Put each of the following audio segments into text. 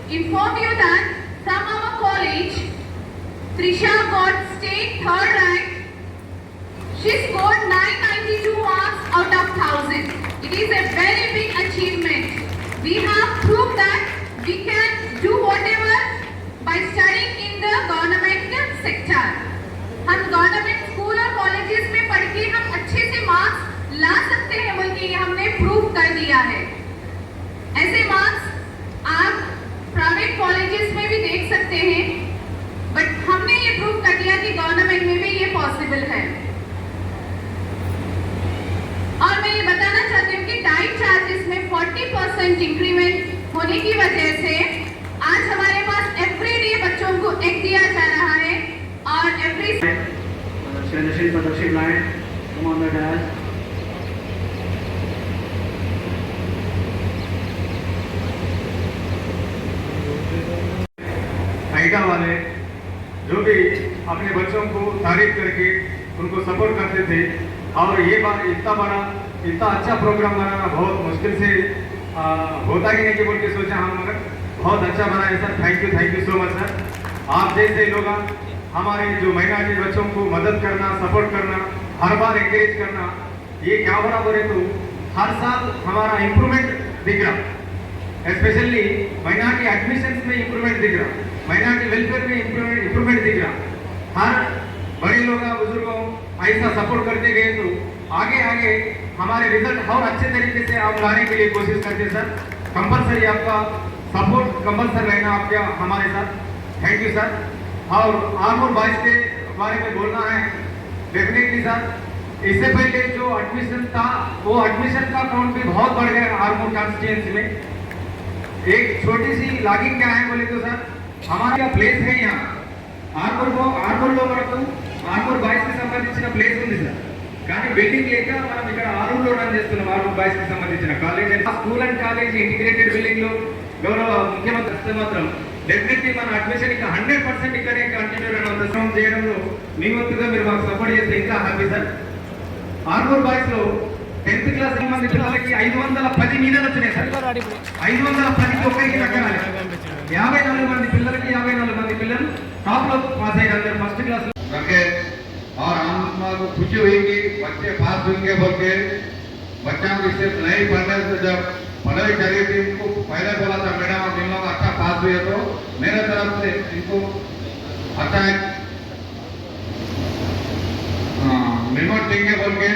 inform you that from our college, Trisha got state third rank. She scored 992 marks out of 1000. It is a very big achievement. We have proved that we can do whatever by studying in the government sector. हम government school और colleges में पढ़ के हम अच्छे से marks ला सकते हैं बोल के हमने प्रूव कर दिया है। ऐसे मार्क्स आप प्राइवेट कॉलेजेस में भी देख सकते हैं, बट हमने ये प्रूव कर दिया कि गवर्नमेंट में भी ये पॉसिबल है। और मैं ये बताना चाहती हूँ कि डाइट चार्जेस में 40% इंक्रीमेंट होने की वजह से आज हमारे पास एवरीडे बच्चों को एक दिया जा रहा है और every Chandrashil Padakshil line, come on the dash. Aida वाले जो भी अपने बच्चों को तारीफ करके उनको सपोर्ट करते थे, और ये बात इतना अच्छा प्रोग्राम बनाना बहुत मुश्किल से होता ही नहीं कि बोल के सोचा हम, मगर बहुत अच्छा बना है sir. Thank you so much sir. आप जैसे लोग हमारे जो माइनॉरिटी बच्चों को मदद करना, सपोर्ट करना, हर बार एंकरेज करना, ये क्या बराबर है। तो हर साल हमारा इम्प्रूवमेंट दिख रहा, स्पेशली माइनॉरिटी एडमिशंस में इम्प्रूवमेंट दिख रहा, माइनॉरिटी वेलफेयर में इम्प्रूवमेंट दिख रहा। हर बड़े लोग बुजुर्गों ऐसा सपोर्ट करते गए तो आगे हमारे रिजल्ट और अच्छे तरीके से आप लाने के लिए कोशिश करते सर। कंपलसरी आपका सपोर्ट कंपलसरी रहना आपके हमारे साथ। Thank you sir. और आर्मोर बॉयज के बारे में बोलना है डेफिनेटली सर। इससे पहले जो एडमिशन था वो एडमिशन का काउंट भी बहुत बढ़ गया आर्मोर कॉन्स्टिट्यूएंसी में। एक छोटी सी लॉगिंग क्या है बोले तो सर, हमारा प्लेस है यहाँ ఆర్మూర్లో మనకు ఆర్మూర్ బాయ్స్ కి సంబంధించిన ప్లేస్ ఉంది సార్, కానీ బిల్డింగ్ లేక మనం ఇక్కడ ఆర్మూర్లో రన్ చేస్తున్నాం। ఆర్మూర్ బాయ్స్ కి సంబంధించిన college school and college integrated building లో గౌరవ ముఖ్యమంత్రి వస్తే మాత్రం డెఫినెట్లీ మన అడ్మిషన్ ఇంకా 100% ఇక్కడే కంటిన్యూ అవసరం చేయడంలో మీ వంతుగా మీరు మాకు సపోర్ట్ చేస్తే ఇంకా హ్యాపీ సార్। ఆర్మూర్ బాయ్స్ లో 10th క్లాస్ మంది పిల్లలకి 510 మీద వచ్చినాయి సార్। 510కి ఒక్కరికి దక్కరాలి। 54 మంది పిల్లలకి 54 మంది పిల్లలు टॉप लोग पास है अंदर फर्स्ट क्लास रखे। और हम को खुशी हुई कि बच्चे पास होंगे बोल के बच्चों को इससे नहीं पढ़ने से जब पढ़ाई करी थी उनको पहले बोला था मैडम आप इन लोग अच्छा पास हुए तो मेरे तरफ से इनको अच्छा रिमोट देंगे बोल के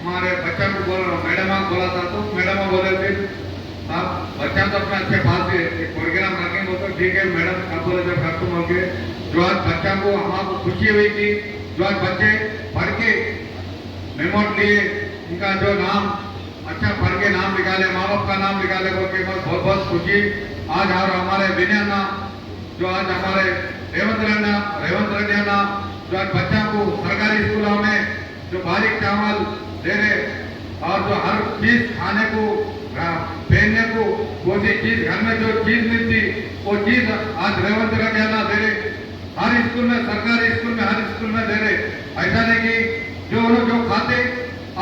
हमारे बच्चों को मैडम आप बोला था, तो मैडम बोले थे आप बच्चा तो अपना अच्छे पास हुए, एक प्रोग्राम रखेंगे तो ठीक है मैडम आप बोले जब खत्म हो गए। जो आज बच्चा को हमारे खुशी हुई कि जो आज बच्चे पढ़ के रिमोट लिए उनका जो नाम अच्छा पढ़ के नाम निकाले, माँ बाप का नाम निकाले बोल के बहुत बहुत खुशी आज। और हमारे विनय अन्ना जो आज हमारे रेवंत रेड्डी अन्ना जो आज बच्चा को सरकारी स्कूलों में जो बारीक चावल दे रहे और जो हर चीज खाने को पहनने को वो चीज घर में जो चीज मिलती वो चीज आज रेवंत रेड्डी अन्ना दे रहे। हर स्कूल में सरकारी स्कूल में हर स्कूल में दे रहे। ऐसा नहीं कि जो लोग जो खाते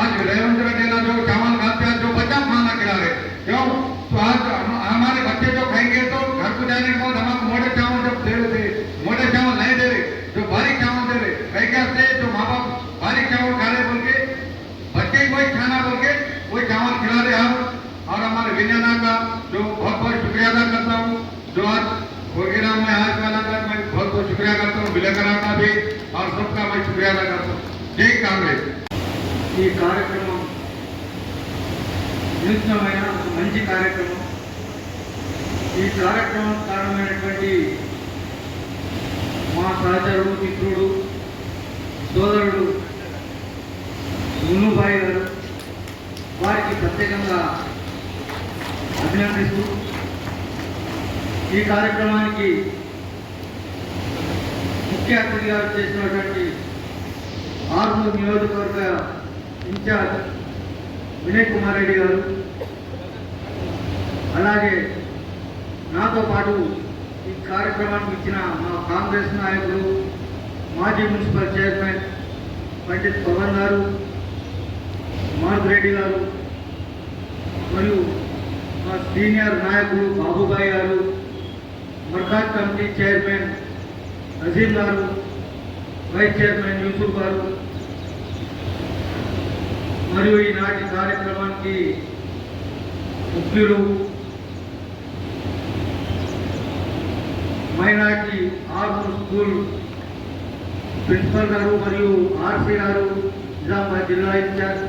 आज रेवंत रेड्डी अन्ना जो चावल खाते हैं जो बच्चा खाना खिला रहे, क्यों तो आज हमारे बच्चे जो खाएंगे तो घर को जाने के बाद हमको मोटे चावल जब दे रहे थे, मोटे चावल नहीं दे रहे, जो बारीक चावल दे रहे। कई से जो माँ बाप बारीक चावल खा रहे बोल के बच्चे वही खाना बोल के वही चावल खिला रहे हम। और हमारे विनयना का जो बहुत बहुत शुक्रिया अदा करता हूँ जो आज प्रोग्राम में आज वाला का मैं बहुत बहुत शुक्रिया करता हूँ, विलेकरा का भी और सबका मैं शुक्रिया अदा करता हूँ। जय कांग्रेस। ఈ కార్యక్రమం వినూత్నమైన మంచి కార్యక్రమం। ఈ కార్యక్రమం కారణమైనటువంటి మా సహచరుడు మిత్రుడు సోదరుడు మున్నుబాయి గారు వారికి ప్రత్యేకంగా అభినందిస్తూ ఈ కార్యక్రమానికి ముఖ్య అతిథిగా చేసినటువంటి ఆర్మూర్ నియోజకవర్గ ఇన్ఛార్జ్ వినయ్ కుమార్ రెడ్డి గారు, అలాగే నాతో పాటు ఈ కార్యక్రమానికి ఇచ్చిన మా కాంగ్రెస్ నాయకులు మాజీ మున్సిపల్ చైర్మన్ పండిత్ పవన్ గారు, మాధురెడ్డి గారు మరియు మా సీనియర్ నాయకులు బాబుబాయ్ గారు, మర్కాజ్ కమిటీ చైర్మన్ అజీం గారు, వైస్ చైర్మన్ యూసుఫ్ గారు, మరియు ఈనాటి కార్యక్రమానికి ముఖ్యులు మైనార్టీ ఆర్మూర్ స్కూల్ ప్రిన్సిపల్ గారు మరియు ఆర్సీ గారు, నిజామాబాద్ జిల్లా ఇన్ఛార్జ్,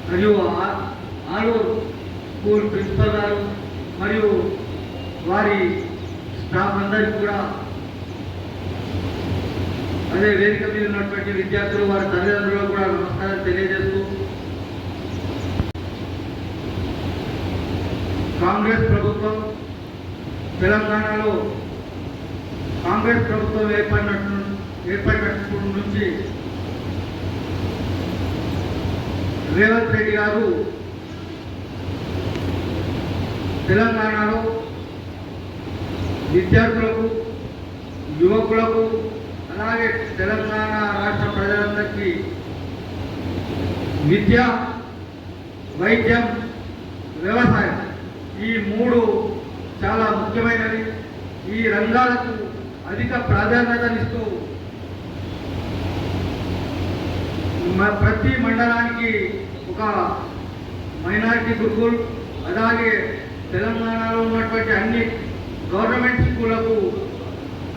మరియు ఆలూరు స్కూల్ ప్రిన్సిపల్ గారు మరియు వారి స్టాఫ్ అందరికీ కూడా, అదే వేదిక మీద ఉన్నటువంటి విద్యార్థులు వారి తల్లిదండ్రులకు కూడా నమస్కారం తెలియజేస్తూ, కాంగ్రెస్ ప్రభుత్వం తెలంగాణలో కాంగ్రెస్ ప్రభుత్వం ఏర్పడినప్పటి నుంచి రేవంత్ రెడ్డి గారు తెలంగాణలో విద్యార్థులకు, యువకులకు, అలాగే తెలంగాణ రాష్ట్ర ప్రజలందరికీ విద్య, వైద్యం, వ్యవసాయం ఈ మూడు చాలా ముఖ్యమైనవి. ఈ రంగాలకు అధిక ప్రాధాన్యతనిస్తూ ప్రతి మండలానికి ఒక మైనారిటీ గురుకుల్, అలాగే తెలంగాణలో ఉన్నటువంటి అన్ని గవర్నమెంట్ స్కూళ్లకు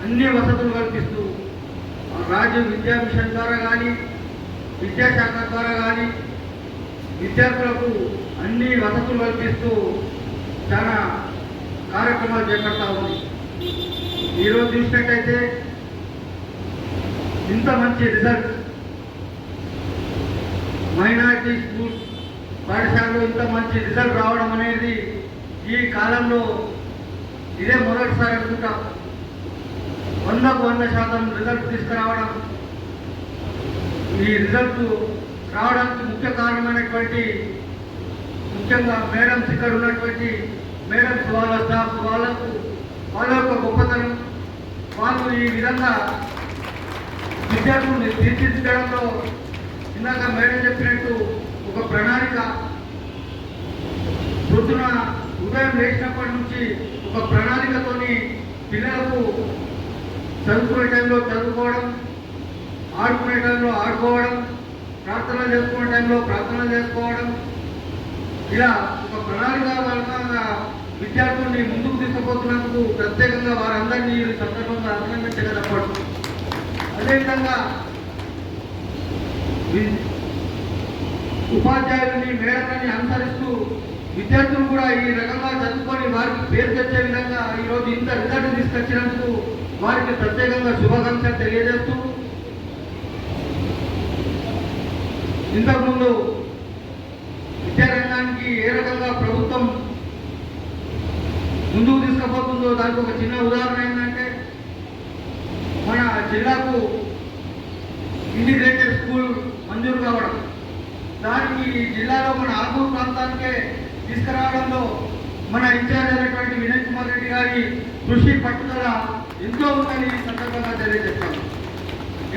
అన్ని వసతులు కల్పిస్తూ రాజ్య విద్యా మిషన్ ద్వారా కానీ, విద్యాశాఖ ద్వారా కానీ విద్యార్థులకు అన్ని వసతులు కల్పిస్తూ చాలా కార్యక్రమాలు చేపడతా ఉంది. ఈరోజు చూసినట్టయితే ఇంత మంచి రిజల్ట్ మైనారిటీ స్కూల్ పాఠశాలలో ఇంత మంచి రిజల్ట్ రావడం అనేది ఈ కాలంలో ఇదే మొదటిసారి అనుకుంటా. 100% రిజల్ట్ తీసుకురావడం, ఈ రిజల్ట్ రావడానికి ముఖ్య కారణమైనటువంటి ముఖ్యంగా మేడమ్స్, ఇక్కడ ఉన్నటువంటి మేడమ్స్, వాళ్ళ స్టాఫ్, వాళ్ళ యొక్క గొప్పతనం, వాళ్ళు ఈ విధంగా విద్యార్థుల్ని తీర్చిదిద్దడంలో ఇందాక మేడం చెప్పినట్టు ఒక ప్రణాళిక, పొద్దున ఉదయం లేచినప్పటి నుంచి ఒక ప్రణాళికతోని పిల్లలకు చదువుకునే టైంలో చదువుకోవడం, ఆడుకునే టైంలో ఆడుకోవడం, ప్రార్థనలు చేసుకునే టైంలో ప్రార్థనలు చేసుకోవడం, ఇలా ఒక ప్రణాళిక విద్యార్థుల్ని ముందుకు తీసుకుపోతున్నందుకు ప్రత్యేకంగా వారందరినీ ఈ సందర్భంగా అభినందించగలపడు. అదేవిధంగా ఉపాధ్యాయులని, మేడలని అనుసరిస్తూ విద్యార్థులు కూడా ఈ రకంగా చదువుకొని వారికి పేరు తెచ్చే విధంగా ఈరోజు ఇంత రిజల్ట్ తీసుకొచ్చినందుకు వారికి ప్రత్యేకంగా శుభాకాంక్షలు తెలియజేస్తూ, ఇంతకుముందు విద్యారంగానికి ఏ రకంగా ప్రభుత్వం ముందుకు తీసుకుపోతుందో దానికి ఒక చిన్న ఉదాహరణ ఏంటంటే, మన జిల్లాకు ఇంటిగ్రేటెడ్ స్కూల్ మంజూరు కావడం, దానికి జిల్లాలో మన ఆర్మూర్ ప్రాంతానికే తీసుకురావడంలో మన ఇన్ఛార్జ్ అయినటువంటి వినయ్ కుమార్ రెడ్డి గారి కృషి, పట్టుదల ఎంతో ఉందని ఈ సందర్భంగా తెలియజేస్తాను.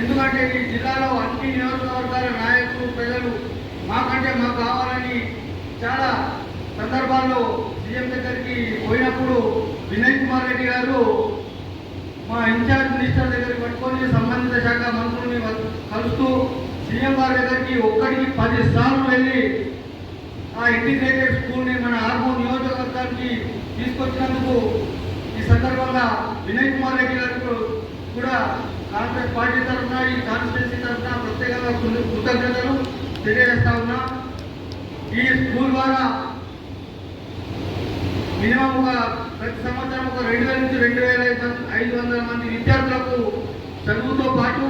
ఎందుకంటే ఈ జిల్లాలో అన్ని నియోజకవర్గాల నాయకులు, ప్రజలు మాకంటే మాకు కావాలని చాలా సందర్భాల్లో సీఎం దగ్గరికి పోయినప్పుడు వినయ్ కుమార్ రెడ్డి గారు మా ఇన్ఛార్జ్ మినిస్టర్ దగ్గరికి పట్టుకొని సంబంధిత శాఖ మంత్రుల్ని కలుస్తూ సీఎం గారి దగ్గరికి ఒక్కడికి 10 సార్లు వెళ్ళి ఆ ఇంటిగ్రేటెడ్ స్కూల్ని మన ఆర్మూర్ నియోజకవర్గానికి తీసుకొచ్చినందుకు ఈ సందర్భంగా వినయ్ కుమార్ రెడ్డి గారికి కూడా కాంగ్రెస్ పార్టీ తరఫున, ఈ కాన్స్టిట్యున్సీ తరఫున ప్రత్యేకంగా కృతజ్ఞతలు తెలియజేస్తా ఉన్నా. ఈ స్కూల్ ద్వారా మినిమంగా ప్రతి సంవత్సరం ఒక 2000 నుంచి 2500 మంది విద్యార్థులకు చదువుతో పాటు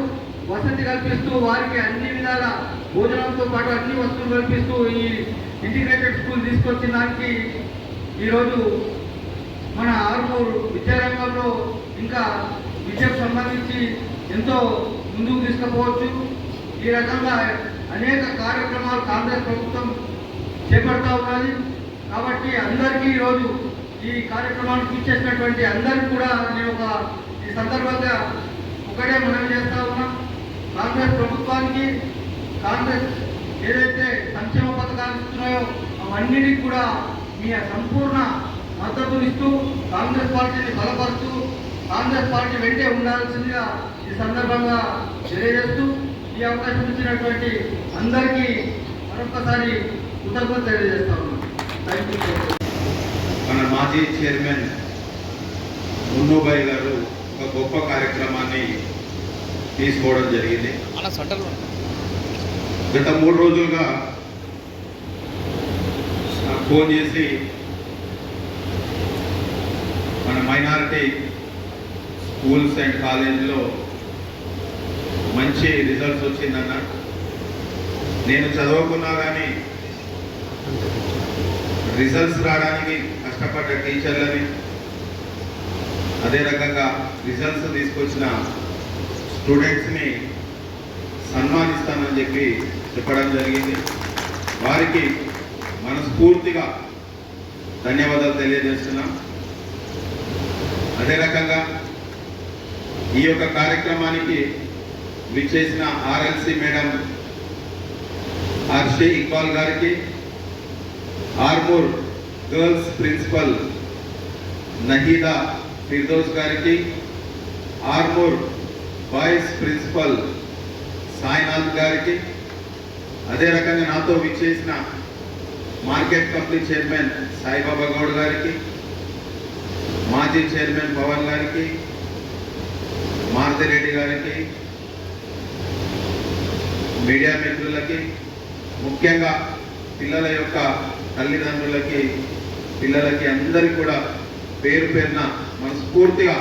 వసతి కల్పిస్తూ, వారికి అన్ని విధాల భోజనంతో పాటు అన్ని వస్తువులు కల్పిస్తూ ఈ ఇంటిగ్రేటెడ్ స్కూల్ తీసుకొచ్చిన దానికి ఈరోజు మన ఆర్మూర్ విద్యారంగంలో ఇంకా విద్యకు సంబంధించి ఎంతో ముందుకు తీసుకుపోవచ్చు. ఈ రకంగా అనేక కార్యక్రమాలు కాంగ్రెస్ ప్రభుత్వం చేపడతా ఉన్నది. కాబట్టి అందరికీ ఈరోజు ఈ కార్యక్రమానికి ఇచ్చేసినటువంటి అందరికీ కూడా నేను ఈ సందర్భంగా ఒకటే మనవి చేస్తా ఉన్నా, కాంగ్రెస్ ప్రభుత్వానికి, కాంగ్రెస్ ఏదైతే సంక్షేమ పథకాలు ఇస్తున్నాయో అవన్నిటికీ కూడా మీ సంపూర్ణ మద్దతునిస్తూ కాంగ్రెస్ పార్టీని బలపరుస్తూ కాంగ్రెస్ పార్టీ వెంటే ఉండాల్సిందిగా ఈ సందర్భంగా తెలియజేస్తూ ఈ అవకాశం ఇచ్చినటువంటి అందరికీ మరొకసారి కృతజ్ఞత తెలియజేస్తా ఉన్నాను. Thank you. మన మాజీ చైర్మన్ మున్నుబాయి గారు ఒక గొప్ప కార్యక్రమాన్ని తీసుకోవడం జరిగింది. గత 3 రోజులుగా నాకు ఫోన్ చేసి మన మైనారిటీ స్కూల్స్ అండ్ కాలేజీలో మంచి రిజల్ట్స్ వచ్చిందన్న. నేను చదువుకున్నా కానీ రిజల్ట్స్ రావడానికి కష్టపడ్డ టీచర్లని, అదే రకంగా రిజల్ట్స్ తీసుకొచ్చిన స్టూడెంట్స్ని సన్మానిస్తానని చెప్పడం జరిగింది. వారికి మనస్ఫూర్తిగా ధన్యవాదాలు తెలియజేస్తున్నాం. అదే రకంగా ఈ యొక్క కార్యక్రమానికి విచ్చేసిన ఆర్ఎల్సి మేడం ఆర్షి ఇక్బాల్ గారికి, ఆర్మూర్ గర్ల్స్ ప్రిన్సిపల్ నహీదా ఫిర్దౌస్ గారికి, ఆర్మూర్ బాయ్స్ ప్రిన్సిపల్ సాయినాథ్ గారికి, అదే రకంగా నాతో విచ్చేసిన market committee chairman Saibaba Goud గారికి, మాజీ చైర్మన్ పవన్ గారికి, మారుతిరెడ్డి గారికి, మీడియా మిత్రులకి, ముఖ్యంగా పిల్లల యొక్క తల్లిదండ్రులకి, పిల్లలకి అందరికీ కూడా పేరు పేరున మనస్ఫూర్తిగా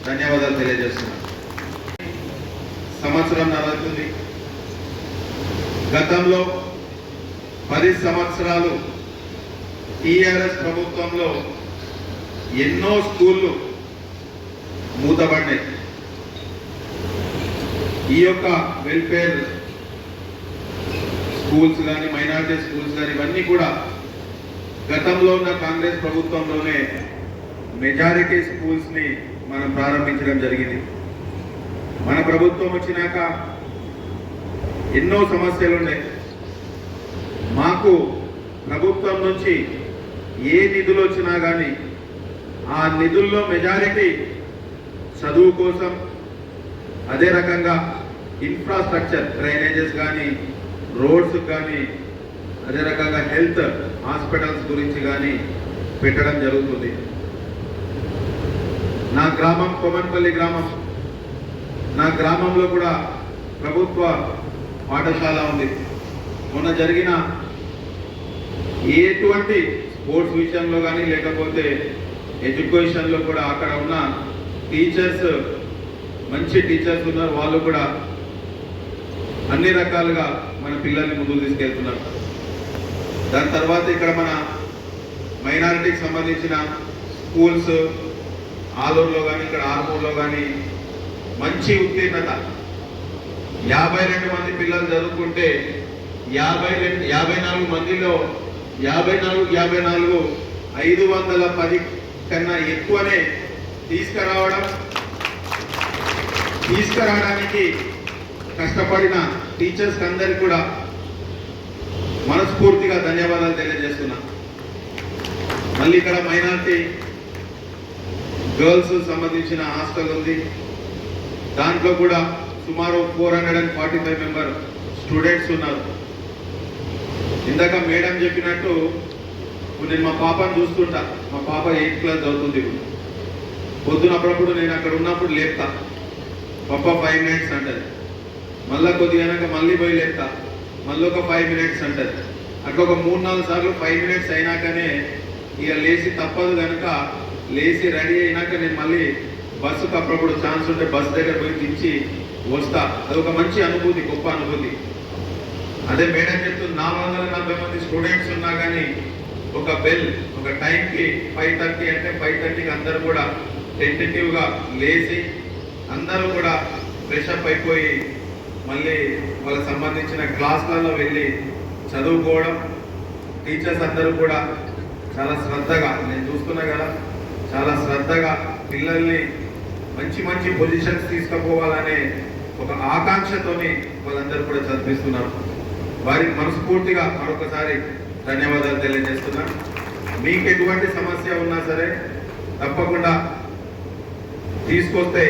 ధన్యవాదాలు తెలియజేస్తున్నాను. సంవత్సరం నడుస్తుంది. గతంలో 10 సంవత్సరాలు టీఆర్ఎస్ ప్రభుత్వంలో ఎన్నో స్కూళ్ళు మూతపడ్డాయి. ఈ యొక్క వెల్ఫేర్ స్కూల్స్ కానీ, మైనారిటీ స్కూల్స్ కానీ ఇవన్నీ కూడా గతంలో ఉన్న కాంగ్రెస్ ప్రభుత్వంలోనే మెజారిటీ స్కూల్స్ని మనం ప్రారంభించడం జరిగింది. మన ప్రభుత్వం వచ్చినాక ఎన్నో సమస్యలు ఉన్నాయి. మాకు ప్రభుత్వం నుంచి ఏ నిధులు వచ్చినా కానీ ఆ నిధుల్లో మెజారిటీ చదువు కోసం, అదే రకంగా ఇన్ఫ్రాస్ట్రక్చర్ డ్రైనేజెస్ కానీ, రోడ్స్ కానీ, అదే రకంగా హెల్త్ హాస్పిటల్స్ గురించి కానీ పెట్టడం జరుగుతుంది. నా గ్రామం కొమన్పల్లి గ్రామం. నా గ్రామంలో కూడా ప్రభుత్వ పాఠశాల ఉంది. మొన్న జరిగిన ఎటువంటి స్పోర్ట్స్ విషయంలో కానీ, లేకపోతే ఎడ్యుకేషన్లో కూడా అక్కడ ఉన్న టీచర్స్, మంచి టీచర్స్ ఉన్నారు. వాళ్ళు కూడా అన్ని రకాలుగా మన పిల్లల్ని ముందుకు తీసుకెళ్తున్నారు. దాని తర్వాత ఇక్కడ మన మైనారిటీకి సంబంధించిన స్కూల్స్ ఆలూరులో కానీ, ఇక్కడ ఆర్మూర్లో కానీ మంచి ఉత్తీర్ణత. 52 మంది పిల్లలు చదువుకుంటే 54 మందిలో 54 510 కన్నా ఎక్కువనే తీసుకురావడానికి కష్టపడిన టీచర్స్ అందరికీ కూడా మనస్ఫూర్తిగా ధన్యవాదాలు తెలియజేస్తున్నా. మళ్ళీ ఇక్కడ మైనారిటీ గర్ల్స్ సంబంధించిన హాస్టల్ ఉంది. దాంట్లో కూడా సుమారు 445 మెంబర్ స్టూడెంట్స్ ఉన్నారు. ఇందాక మేడం చెప్పినట్టు నేను మా పాపను చూస్తుంటా. మా పాప 8th క్లాస్ చదువుతుంది. పొద్దున అప్పుడప్పుడు నేను అక్కడ ఉన్నప్పుడు లేపుతా. పాప 5 మినిట్స్ అంటది. మళ్ళీ కొద్దిగా మళ్ళీ పోయి లేపుతా. మళ్ళీ ఒక 5 మినిట్స్ అంటది. అట్లా ఒక 3-4 సార్లు 5 మినిట్స్ అయినాకనే ఇక లేచి తప్పదు కనుక లేచి రెడీ అయినాక నేను మళ్ళీ బస్సుకు అప్పుడప్పుడు ఛాన్స్ ఉంటే బస్సు దగ్గర పోయి దించి వస్తా. అది ఒక మంచి అనుభూతి, గొప్ప అనుభూతి. అదే మేడం చెప్తుంది, 440 మంది స్టూడెంట్స్ ఉన్నా కానీ ఒక బెల్, ఒక టైంకి 5:30 అంటే 5:30కి అందరూ కూడా టెంటేటివ్గా లేచి అందరూ కూడా ఫ్రెష్ అప్ అయిపోయి మళ్ళీ వాళ్ళకి సంబంధించిన క్లాసులలో వెళ్ళి చదువుకోవడం. టీచర్స్ అందరూ కూడా చాలా శ్రద్ధగా, నేను చూస్తున్నా కదా, చాలా శ్రద్ధగా పిల్లల్ని మంచి మంచి పొజిషన్స్ తీసుకుపోవాలనే ఒక ఆకాంక్షతోని వాళ్ళందరూ కూడా చదివిస్తున్నారు. వారికి మనస్ఫూర్తిగా మరొకసారి ధన్యవాదాలు తెలియజేస్తున్నాను. మీకు ఎటువంటి సమస్య ఉన్నా సరే తప్పకుండా తీసుకొస్తే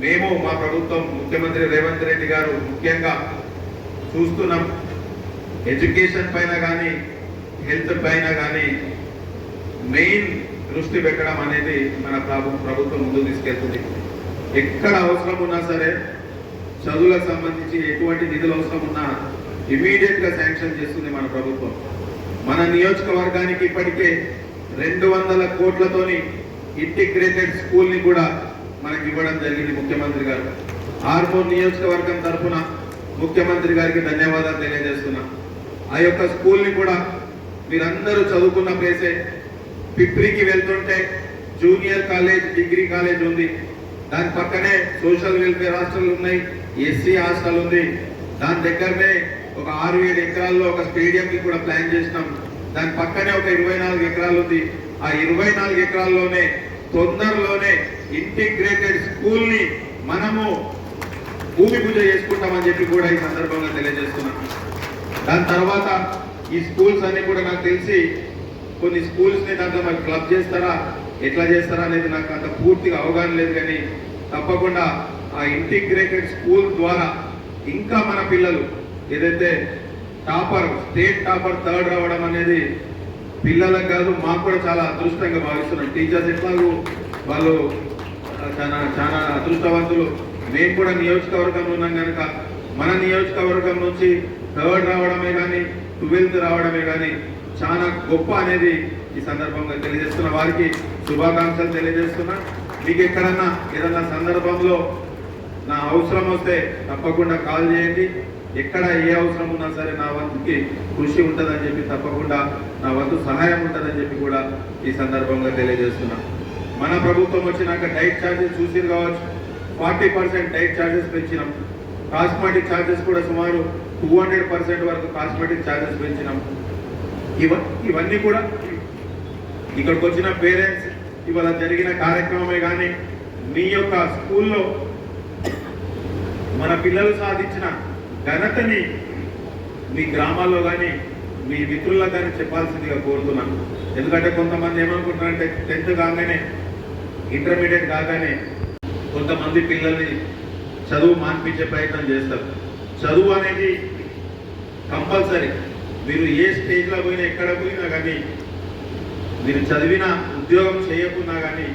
మేము మా ప్రభుత్వం ముఖ్యమంత్రి రేవంత్ రెడ్డి గారు ముఖ్యంగా చూస్తున్నాం. ఎడ్యుకేషన్ పైన కానీ హెల్త్ పైన కానీ మెయిన్ దృష్టి పెట్టడం అనేది మన ప్రభుత్వం ముందుకు తీసుకెళ్తుంది. ఎక్కడ అవసరం ఉన్నా సరే చదువులకు సంబంధించి ఎటువంటి నిధులు అవసరం ఉన్నా ఇమీడియట్ గా శాంక్షన్ చేస్తుంది మన ప్రభుత్వం. మన నియోజకవర్గానికి ఇప్పటికే 200 కోట్లతోని ఇంటిగ్రేటెడ్ స్కూల్ ని కూడా మనకి ఇవ్వడం జరిగింది ముఖ్యమంత్రి గారు. ఆర్మూర్ నియోజకవర్గం తరఫున ముఖ్యమంత్రి గారికి ధన్యవాదాలు తెలియజేస్తున్నా. ఆ యొక్క స్కూల్ ని కూడా మీరందరూ చదువుకున్న ప్లేసే. పిప్రికి వెళ్తుంటే జూనియర్ కాలేజ్, డిగ్రీ కాలేజ్ ఉంది. దాని పక్కనే సోషల్ వెల్ఫేర్ హాస్టల్ ఉన్నాయి, ఎస్సీ హాస్టల్ ఉంది. దాని దగ్గరనే ఒక 6-7 ఎకరాల్లో ఒక స్టేడియం కి కూడా ప్లాన్ చేసినాం. దాని పక్కనే ఒక 24 ఎకరాలు ఉంది. ఆ 24 ఎకరాల్లోనే తొందరలోనే ఇంటిగ్రేటెడ్ స్కూల్ ని మనము భూమి పూజ చేసుకుంటామని చెప్పి కూడా ఈ సందర్భంగా తెలియజేస్తున్నాం. దాని తర్వాత ఈ స్కూల్స్ అన్ని కూడా నాకు తెలిసి కొన్ని స్కూల్స్ ని దాంట్లో మరి క్లబ్ చేస్తారా, ఎట్లా చేస్తారా అనేది నాకు అంత పూర్తిగా అవగాహన లేదు. కానీ తప్పకుండా ఆ ఇంటిగ్రేటెడ్ స్కూల్ ద్వారా ఇంకా మన పిల్లలు ఏదైతే టాపర్, స్టేట్ టాపర్ 3rd రావడం అనేది పిల్లలకు కాదు మాకు కూడా చాలా అదృష్టంగా భావిస్తున్నాం. టీచర్స్ ఎట్లాగూ వాళ్ళు చాలా అదృష్టవంతులు. మేము కూడా నియోజకవర్గంలో ఉన్నాం కనుక మన నియోజకవర్గం నుంచి 3rd రావడమే కానీ 12th రావడమే కానీ చాలా గొప్ప అనేది ఈ సందర్భంగా తెలియజేస్తున్న వారికి శుభాకాంక్షలు తెలియజేస్తున్నా. మీకు ఎక్కడన్నా ఏదన్నా సందర్భంలో నా అవసరం వస్తే తప్పకుండా కాల్ చేయండి. ఎక్కడ ఏ అవసరం ఉన్నా సరే నా వంతుకి కృషి ఉంటుందని చెప్పి, తప్పకుండా నా వంతు సహాయం ఉంటుందని చెప్పి కూడా ఈ సందర్భంగా తెలియజేస్తున్నా. మన ప్రభుత్వం వచ్చినాక డైట్ ఛార్జెస్ చూసి కావచ్చు, 40% డైట్ ఛార్జెస్ పెంచినాం. కాస్మెటిక్ ఛార్జెస్ కూడా సుమారు 200% వరకు కాస్మెటిక్ ఛార్జెస్ పెంచినాం. ఇవన్నీ కూడా ఇక్కడికి వచ్చిన పేరెంట్స్ ఇవాళ జరిగిన కార్యక్రమమే కానీ మీ యొక్క స్కూల్లో మన పిల్లలు సాధించిన ఘనతని మీ గ్రామాల్లో కానీ మీ మిత్రులకు కానీ చెప్పాల్సిందిగా కోరుతున్నాను. ఎందుకంటే కొంతమంది ఏమనుకుంటున్నారంటే 10th కాగానే, ఇంటర్మీడియట్ కాగానే కొంతమంది పిల్లల్ని చదువు మాన్పించే ప్రయత్నం చేస్తారు. చదువు అనేది కంపల్సరీ. మీరు ఏ స్టేజ్లో పోయినా, ఎక్కడ పోయినా కానీ, మీరు చదివిన ఉద్యోగం చేయకున్నా కానీ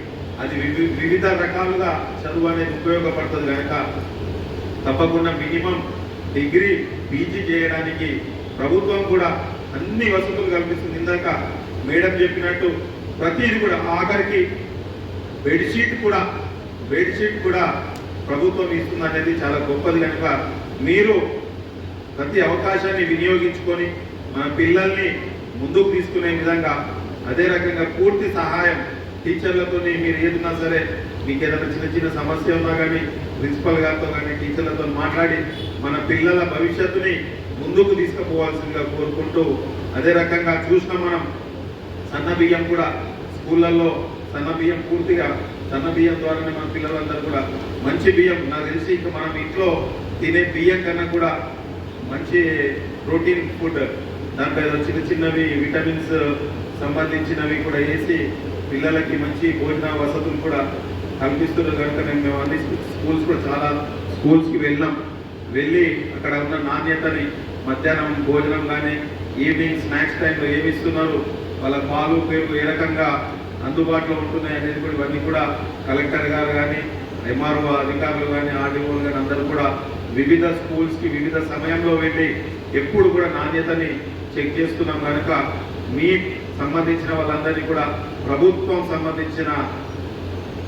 అది వివిధ రకాలుగా చదువు అనేది ఉపయోగపడుతుంది కనుక తప్పకుండా మినిమం డిగ్రీ, పీజీ చేయడానికి ప్రభుత్వం కూడా అన్ని వసతులు కల్పిస్తుంది. ఇందాక మేడం చెప్పినట్టు ప్రతిదీ కూడా, ఆఖరికి బెడ్షీట్ కూడా ప్రభుత్వం ఇస్తుంది అనేది చాలా గొప్పది. కనుక మీరు ప్రతి అవకాశాన్ని వినియోగించుకొని మన పిల్లల్ని ముందుకు తీసుకునే విధంగా, అదే రకంగా పూర్తి సహాయం టీచర్లతో మీరు ఏదున్నా సరే, మీకు ఏదైనా చిన్న సమస్య ఉన్నా కానీ ప్రిన్సిపల్ గారితో కానీ టీచర్లతో మాట్లాడి మన పిల్లల భవిష్యత్తుని ముందుకు తీసుకుపోవాల్సిందిగా కోరుకుంటూ, అదే రకంగా చూసిన మనం సన్న బియ్యం కూడా స్కూళ్ళల్లో సన్న బియ్యం, పూర్తిగా సన్న బియ్యం ద్వారానే మన పిల్లలందరూ కూడా మంచి బియ్యం, నాకు తెలిసి ఇంకా మనం ఇంట్లో తినే బియ్యం కన్నా కూడా మంచి ప్రోటీన్ ఫుడ్, దాంట్లో ఏదో చిన్నవి విటమిన్స్ సంబంధించినవి కూడా వేసి పిల్లలకి మంచి భోజన వసతులు కూడా కల్పిస్తున్నారు. కనుక మేము అన్ని స్కూల్స్ కూడా చాలా స్కూల్స్కి వెళ్ళి అక్కడ ఉన్న నాణ్యతని, మధ్యాహ్నం భోజనం కానీ ఈవినింగ్ స్నాక్స్ టైంలో ఏమి ఇస్తున్నారు, వాళ్ళ పాలు, పెరుగు ఏ రకంగా అందుబాటులో ఉంటున్నాయి అనేది కూడా ఇవన్నీ కూడా కలెక్టర్ గారు కానీ, ఎంఆర్ఓ అధికారులు కానీ, ఆర్డీఓలు కానీ అందరూ కూడా వివిధ స్కూల్స్కి వివిధ సమయంలో వెళ్ళి ఎప్పుడు కూడా నాణ్యతని చెక్ చేస్తున్నాం. కనుక మీ సంబంధించిన వాళ్ళందరినీ కూడా ప్రభుత్వం సంబంధించిన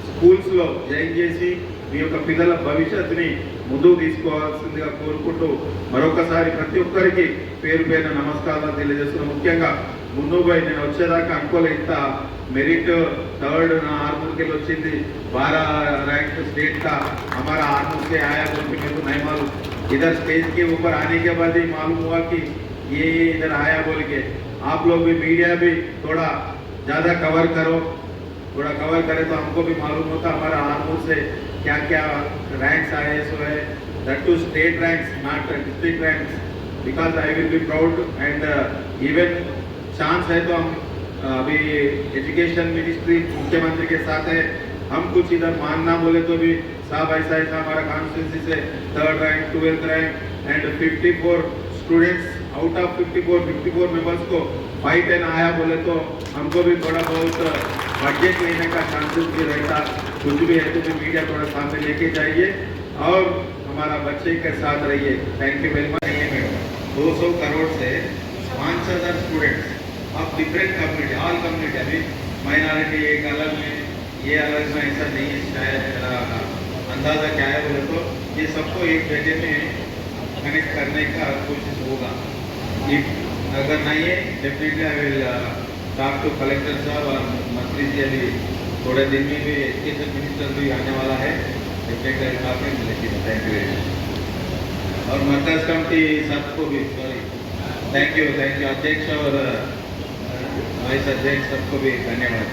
స్కూల్స్లో జాయిన్ చేసి మీ యొక్క పిల్లల భవిష్యత్తుని ముందుకు తీసుకోవాల్సిందిగా కోరుకుంటూ మరొకసారి ప్రతి ఒక్కరికి పేరు పేరున నమస్కారాలు తెలియజేస్తున్నాం. ముఖ్యంగా ముందు పోయి నేను వచ్చేదాకా అనుకోలే, ఇంత मेरिट 3rd ना आर्मूर के వచ్చింది 12 रैंक स्टेट का हमारा आर्मूर से आया तो मेरे को नहीं मालूम। इधर स्टेज के ऊपर आने के बाद ही मालूम हुआ कि ये इधर आया बोल के। आप लोग भी मीडिया भी थोड़ा ज़्यादा कवर करो, थोड़ा कवर करे तो हमको भी मालूम होता हमारा आर्मूर से क्या क्या रैंक्स आए सो है, that to state ranks not district ranks, because I will be proud and even chance है तो हम अभी एजुकेशन मिनिस्ट्री मुख्यमंत्री के साथ है। हम कुछ इधर मानना बोले तो भी साहब ऐसा ऐसा हमारा कॉन्स्टिट्यूंसी से 3rd rank 12th rank and 54 students out of 54 members को 510 आया बोले तो हमको भी थोड़ा बहुत बजट लेने का चांसेस भी रहता। कुछ भी है तो भी मीडिया थोड़ा सामने लेके जाइए और हमारा बच्चे के साथ रहिए। Thank you very much. 200 crore से 5000 students of different community, all community, अभी माइनॉरिटी एक अलग में ये अलग में ऐसा नहीं है। शायद मेरा अंदाजा क्या है बोले तो ये सबको एक जगह में कनेक्ट करने का कोशिश होगा। अगर नहीं है definitely I will talk to collector साहब और मंत्री जी। अभी थोड़े दिन में भी एजुकेशन मिनिस्टर भी आने वाला है। डेफिनेटली काफ़ी मिलेगी। Thank you. और मर्कज कमिटी सबको भी सॉरी थैंक यू अध्यक्ष और वाइस अध्यक्ष सबको भी धन्यवाद।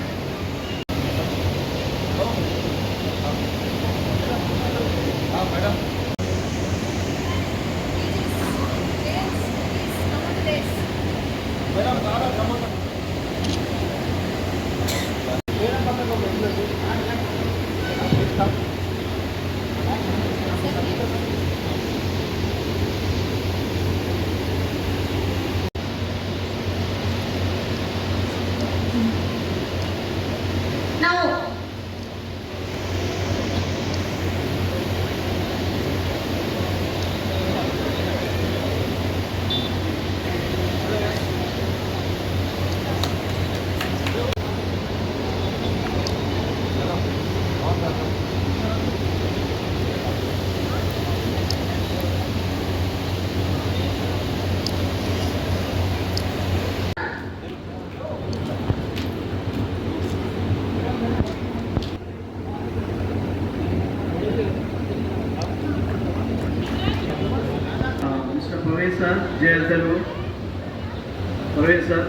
Now, Mr. Praveen sir, JSW. Praveen sir.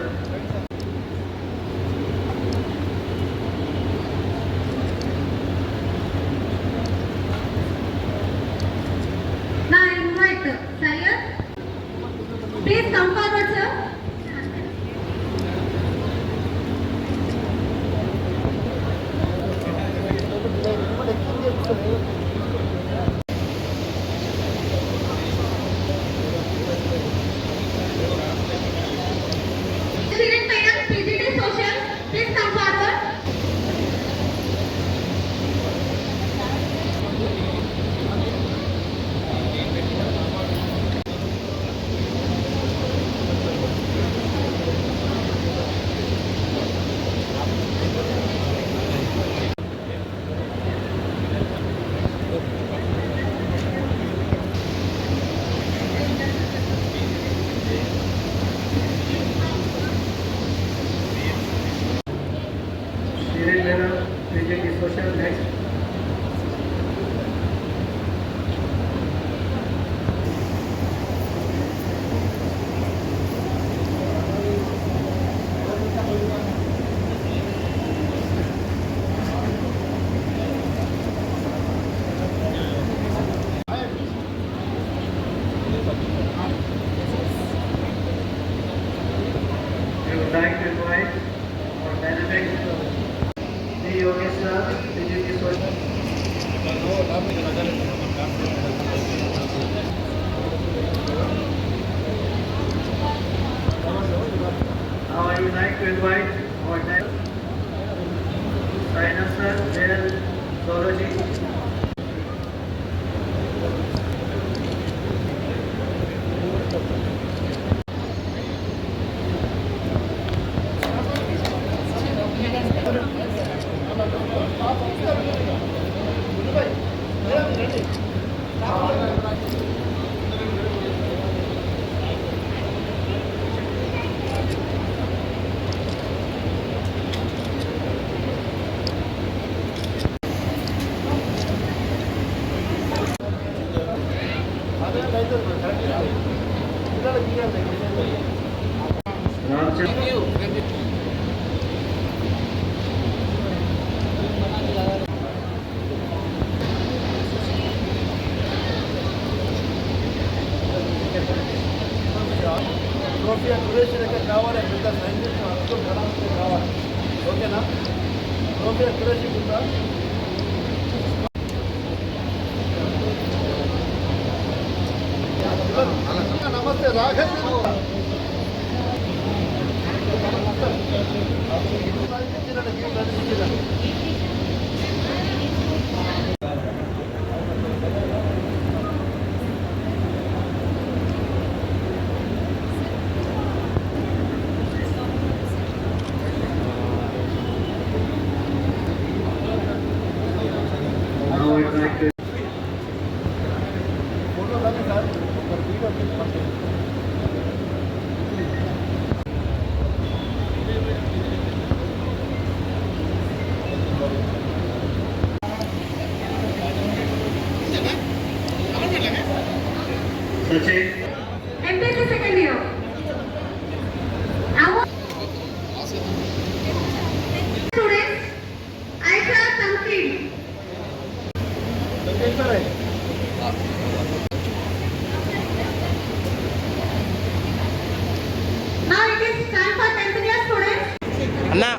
now I invite Syed. Please come forward, sir. President Madam, PGT Social, please come forward. Shirin Mehra, PGT Social. Next. We would like to invite our dynamic Sri Yogesh sir, PGT Social. Now I would like to invite our dynamic Saina sir, JL Zoology. నమస్తే Raghav MPC second year. Students, Aisha Tamkin. Now it is time for 10th class students. అన్నా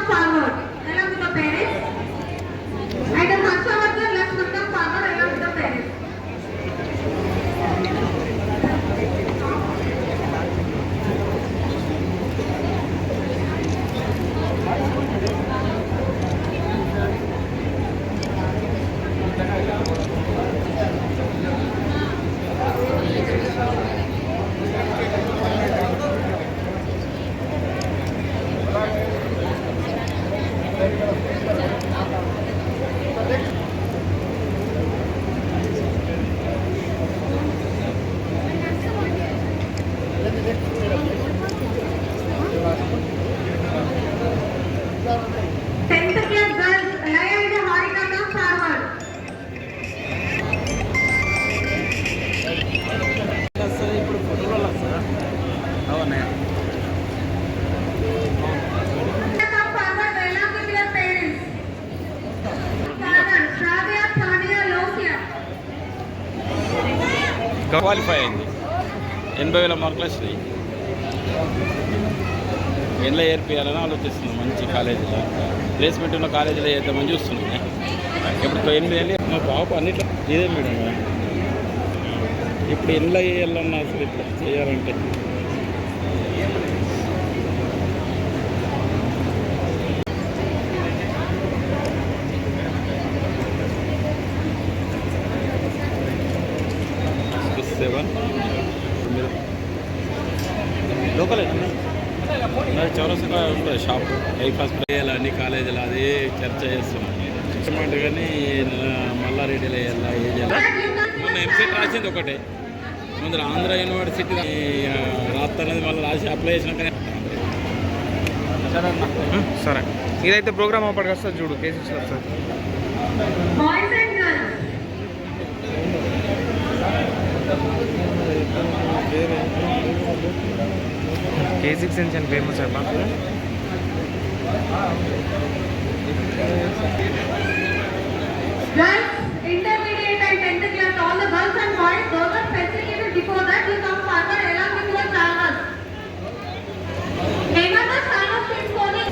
Forward, along with the parents. Item Harshavardhan, let's put them forward along with the parents. Tenth class girls, Laya and Harika, come forward. ఇప్పుడు ఫోటోలో వస్తారా అవునా Come forward along with your parents. Forward, Shravya, Tanya, Lokia. Qualify అయింది 80,000 మార్కులు వచ్చినాయి ఎందులో ఏర్పియాలని ఆలోచిస్తున్నాం మంచి కాలేజీలో ప్లేస్మెంట్ ఉన్న కాలేజీలో చేద్దామని చూస్తున్నాం ఇప్పుడు 8 ఏళ్ళు మా పాప అన్నిట్లో ఇదే మేడం ఇప్పుడు ఎందులో వేయాలన్నా అసలు ఇట్లా చేయాలంటే లోకలే చౌరస్తా ఉంటుంది షాప్ లైఫ్ హాస్పిటల్ అన్ని కాలేజీలు అదే చర్చ చేస్తున్నాం అంటే కానీ మల్లారెడ్డిలో వేయాలా ఏ చేయాలి మొన్న ఎంసెట్ రాసింది ఒకటే ముందు ఆంధ్ర యూనివర్సిటీ రాస్తానది మళ్ళీ రాసి అప్లై చేసినాక సరే అన్న సరే ఇదైతే ప్రోగ్రామ్ అప్పటికి వస్తుంది చూడు కేసీసీ వస్తుంది Boys and girls. K6 section famous అబ్బా Girls, intermediate and 10th class, all the girls and boys, those are facilitated before that, you come forward along with your chargers. Name of the chargers please Koni.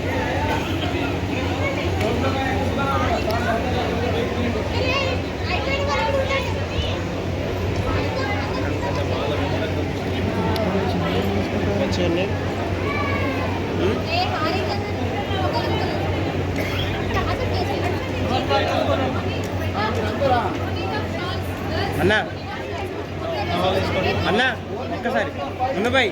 అన్న అన్న ఒక్కసారి ఉన్న bye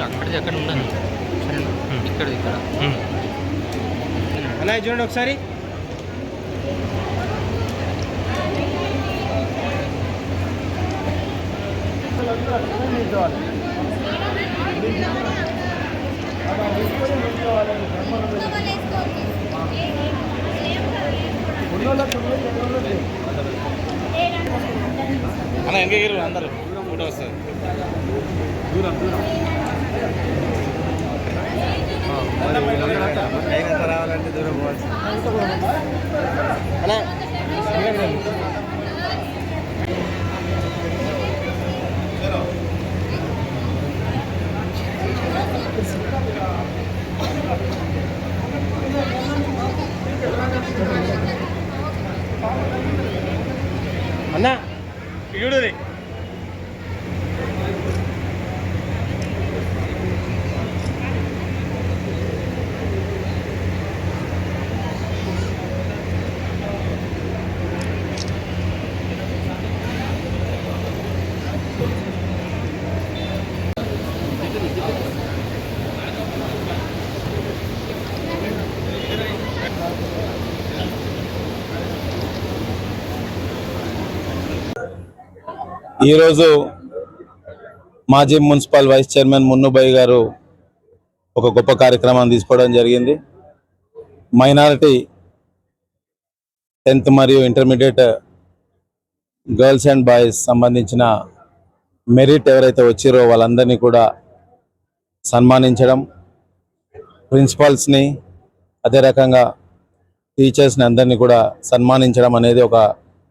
అక్కడిది అక్కడ ఉండదు ఇక్కడ అన్న చూడండి ఒకసారి అన్న ఎంగేరు అందరు ఫోటో వస్తుంది దూరం అన్నా చూడు రే ఈరోజు మాజీ మున్సిపల్ వైస్ చైర్మన్ మున్నుబాయి గారు ఒక గొప్ప కార్యక్రమాన్ని తీసుకోవడం జరిగింది. మైనారిటీ 10th మరియు ఇంటర్మీడియట్ గర్ల్స్ అండ్ బాయ్స్ సంబంధించిన మెరిట్ ఎవరైతే వచ్చారో వాళ్ళందరినీ కూడా సన్మానించడం, ప్రిన్సిపల్స్ని అదే రకంగా టీచర్స్ని అందరినీ కూడా సన్మానించడం అనేది ఒక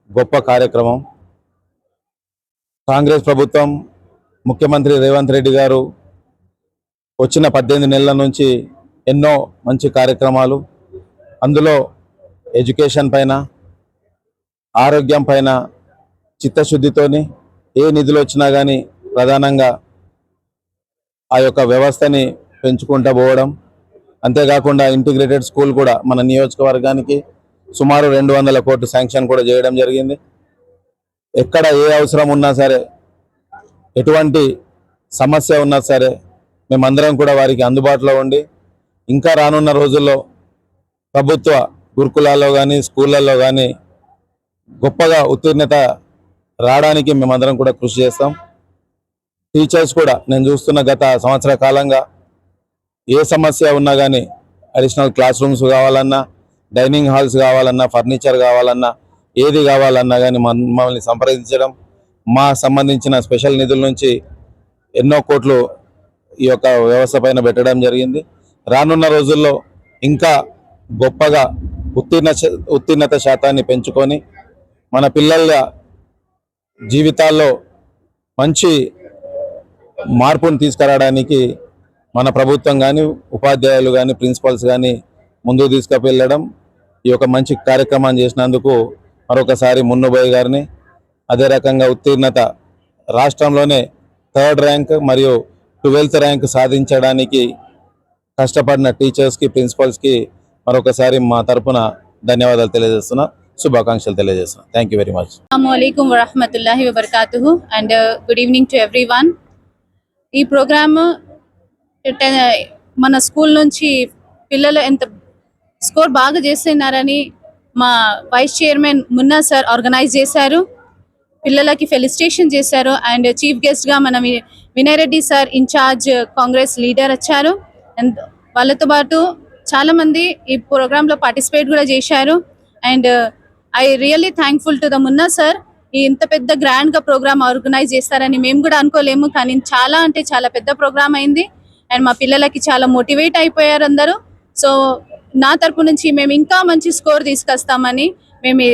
గొప్ప కార్యక్రమం. కాంగ్రెస్ ప్రభుత్వం, ముఖ్యమంత్రి రేవంత్ రెడ్డి గారు వచ్చిన 18 నెలల నుంచి ఎన్నో మంచి కార్యక్రమాలు, అందులో ఎడ్యుకేషన్ పైన, ఆరోగ్యం పైన చిత్తశుద్ధితోని ఏ నిధులు వచ్చినా కానీ ప్రధానంగా ఆ యొక్క వ్యవస్థని పెంచుకుంటూ పోవడం, అంతేకాకుండా ఇంటిగ్రేటెడ్ స్కూల్ కూడా మన నియోజకవర్గానికి సుమారు 200 కోట్లు శాంక్షన్ కూడా చేయడం జరిగింది. ఎక్కడ ఏ అవసరం ఉన్నా సరే, ఎటువంటి సమస్య ఉన్నా సరే మేమందరం కూడా వారికి అందుబాటులో ఉండి ఇంకా రానున్న రోజుల్లో ప్రభుత్వ గురుకులాల్లో కానీ స్కూళ్ళల్లో కానీ గొప్పగా ఉత్తీర్ణత రావడానికి మేమందరం కూడా కృషి చేస్తాం. టీచర్స్ కూడా నేను చూస్తున్న గత సంవత్సర కాలంగా ఏ సమస్య ఉన్నా కానీ అడిషనల్ క్లాస్ రూమ్స్ కావాలన్నా, డైనింగ్ హాల్స్ కావాలన్నా, ఫర్నిచర్ కావాలన్నా, ఏది కావాలన్నా కానీ మమ్మల్ని సంప్రదించడం, మా సంబంధించిన స్పెషల్ నిధుల నుంచి ఎన్నో కోట్లు ఈ యొక్క వ్యవస్థ పైన పెట్టడం జరిగింది. రానున్న రోజుల్లో ఇంకా గొప్పగా ఉత్తీర్ణత శాతాన్ని పెంచుకొని మన పిల్లల జీవితాల్లో మంచి మార్పును తీసుకురావడానికి మన ప్రభుత్వం కానీ, ఉపాధ్యాయులు కానీ, ప్రిన్సిపల్స్ కానీ ముందుకు తీసుకువెళ్ళడం, ఈ యొక్క మంచి కార్యక్రమాన్ని చేసినందుకు మరొకసారి మున్నుబాయి గారిని, అదే రకంగా ఉత్తీర్ణత రాష్ట్రంలోనే 3rd ర్యాంక్ మరియు 12th ర్యాంక్ సాధించడానికి కష్టపడిన టీచర్స్కి, ప్రిన్సిపల్స్కి మరొకసారి మా తరపున ధన్యవాదాలు తెలియజేస్తున్నా, శుభాకాంక్షలు తెలియజేస్తున్నా. Thank you very much. అస్సలాముఅలైకుం వరహమతుల్లాహి వబర్కాతుహు and good evening to everyone. ఈ ప్రోగ్రామ్ మన స్కూల్ నుంచి పిల్లలు ఎంత స్కోర్ బాగా చేస్తున్నారని మా vice chairman Munna sir organize చేశారు. పిల్లలకి ఫెలిసిటేషన్ చేశారు. అండ్ చీఫ్ గెస్ట్గా మన Vinay Reddy sir incharge Congress leader వచ్చారు. అండ్ వాళ్ళతో పాటు చాలామంది ఈ ప్రోగ్రాంలో పార్టిసిపేట్ కూడా చేశారు. And I really thankful to the Munna sir. ఇంత పెద్ద గ్రాండ్గా ప్రోగ్రామ్ ఆర్గనైజ్ చేస్తారని మేము కూడా అనుకోలేము, కానీ చాలా అంటే చాలా పెద్ద ప్రోగ్రామ్ అయింది. అండ్ మా పిల్లలకి చాలా మోటివేట్ అయిపోయారు అందరూ. సో నా తరపు నుంచి మేము ఇంకా మంచి స్కోర్ తీసుకొస్తామని మేము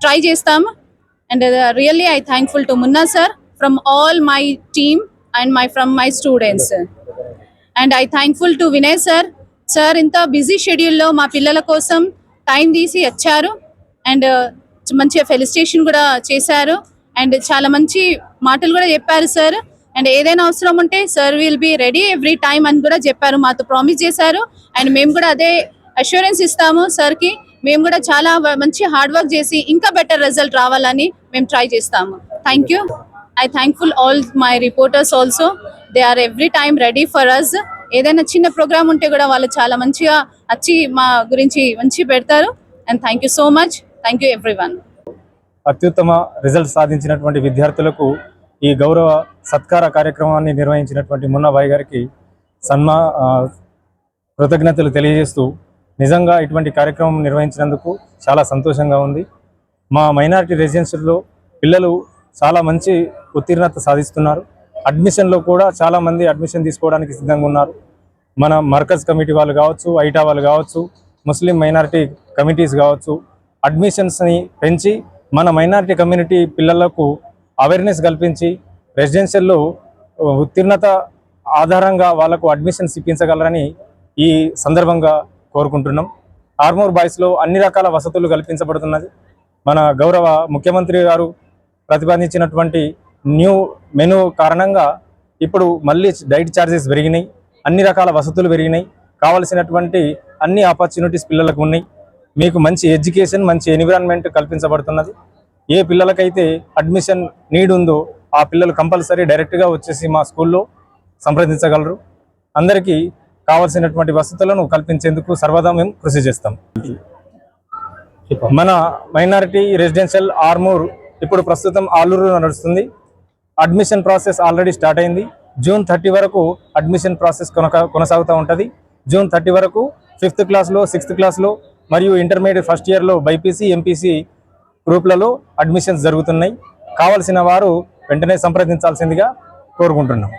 ట్రై చేస్తాము. And really I thankful to Munna sir from all my team and from my students. And I thankful to Vinay sir. Sir ఇంత బిజీ షెడ్యూల్లో మా పిల్లల కోసం టైం తీసి వచ్చారు అండ్ మంచిగా ఫెలిసిటేషన్ కూడా చేశారు. అండ్ చాలా మంచి మాటలు కూడా చెప్పారు సార్. అండ్ ఏదైనా అవసరం ఉంటే sir will be ready every time అని కూడా చెప్పారు, మాతో ప్రామిస్ చేశారు. అండ్ మేము కూడా అదే అష్యూరెన్స్ ఇస్తాము సార్కి. మేము కూడా చాలా మంచి హార్డ్ వర్క్ చేసి ఇంకా బెటర్ రిజల్ట్ రావాలని మేము ట్రై చేస్తాము. Thank you. I thankful all my reporters also. They are every time ready for us. ఏదైనా చిన్న ప్రోగ్రామ్ ఉంటే కూడా వాళ్ళు చాలా మంచిగా వచ్చి మా గురించి మంచి పెడతారు. And thank you so much. Thank you everyone. అత్యుత్తమ రిజల్ట్ సాధించినటువంటి విద్యార్థులకు ఈ గౌరవ సత్కార కార్యక్రమాన్ని నిర్వహించినటువంటి మున్నాబాయి గారికి కృతజ్ఞతలు తెలియజేస్తూ, నిజంగా ఇటువంటి కార్యక్రమం నిర్వహించినందుకు చాలా సంతోషంగా ఉంది. మా మైనారిటీ రెసిడెన్షియల్లో పిల్లలు చాలా మంచి ఉత్తీర్ణత సాధిస్తున్నారు. అడ్మిషన్లో కూడా చాలామంది అడ్మిషన్ తీసుకోవడానికి సిద్ధంగా ఉన్నారు. మన మర్కజ్ కమిటీ వాళ్ళు కావచ్చు, ఐటా వాళ్ళు కావచ్చు, ముస్లిం మైనారిటీ కమిటీస్ కావచ్చు అడ్మిషన్స్ని పెంచి మన మైనారిటీ కమ్యూనిటీ పిల్లలకు అవేర్నెస్ కల్పించి రెసిడెన్షియల్లో ఉత్తీర్ణత ఆధారంగా వాళ్ళకు అడ్మిషన్స్ ఇప్పించగలరని ఈ సందర్భంగా కోరుకుంటున్నాం. ఆర్మూర్ బాయ్స్లో అన్ని రకాల వసతులు కల్పించబడుతున్నది. మన గౌరవ ముఖ్యమంత్రి గారు ప్రతిపాదించినటువంటి న్యూ మెనూ కారణంగా ఇప్పుడు మళ్ళీ డైట్ ఛార్జెస్ పెరిగినాయి, అన్ని రకాల వసతులు పెరిగినాయి, కావలసినటువంటి అన్ని ఆపర్చునిటీస్ పిల్లలకు ఉన్నాయి. మీకు మంచి ఎడ్యుకేషన్, మంచి ఎన్విరాన్మెంట్ కల్పించబడుతున్నది. ఏ పిల్లలకైతే అడ్మిషన్ నీడ్ ఉందో ఆ పిల్లలు కంపల్సరీ డైరెక్ట్గా వచ్చేసి మా స్కూల్లో సంప్రదించగలరు. అందరికీ కావలసినటువంటి వసతులను కల్పించేందుకు సర్వదా మేము కృషి చేస్తాం. మన మైనారిటీ రెసిడెన్షియల్ ఆర్మూర్ ఇప్పుడు ప్రస్తుతం ఆలూరులో నడుస్తుంది. అడ్మిషన్ ప్రాసెస్ ఆల్రెడీ స్టార్ట్ అయింది. జూన్ 30 వరకు అడ్మిషన్ ప్రాసెస్ కొనసాగుతూ ఉంటుంది. జూన్ 30 వరకు 5th క్లాస్లో, 6th క్లాస్లో మరియు ఇంటర్మీడియట్ ఫస్ట్ ఇయర్లో బైపీసీ, ఎంపీసీ గ్రూప్లలో అడ్మిషన్స్ జరుగుతున్నాయి. కావలసిన వారు వెంటనే సంప్రదించాల్సిందిగా కోరుకుంటున్నాం.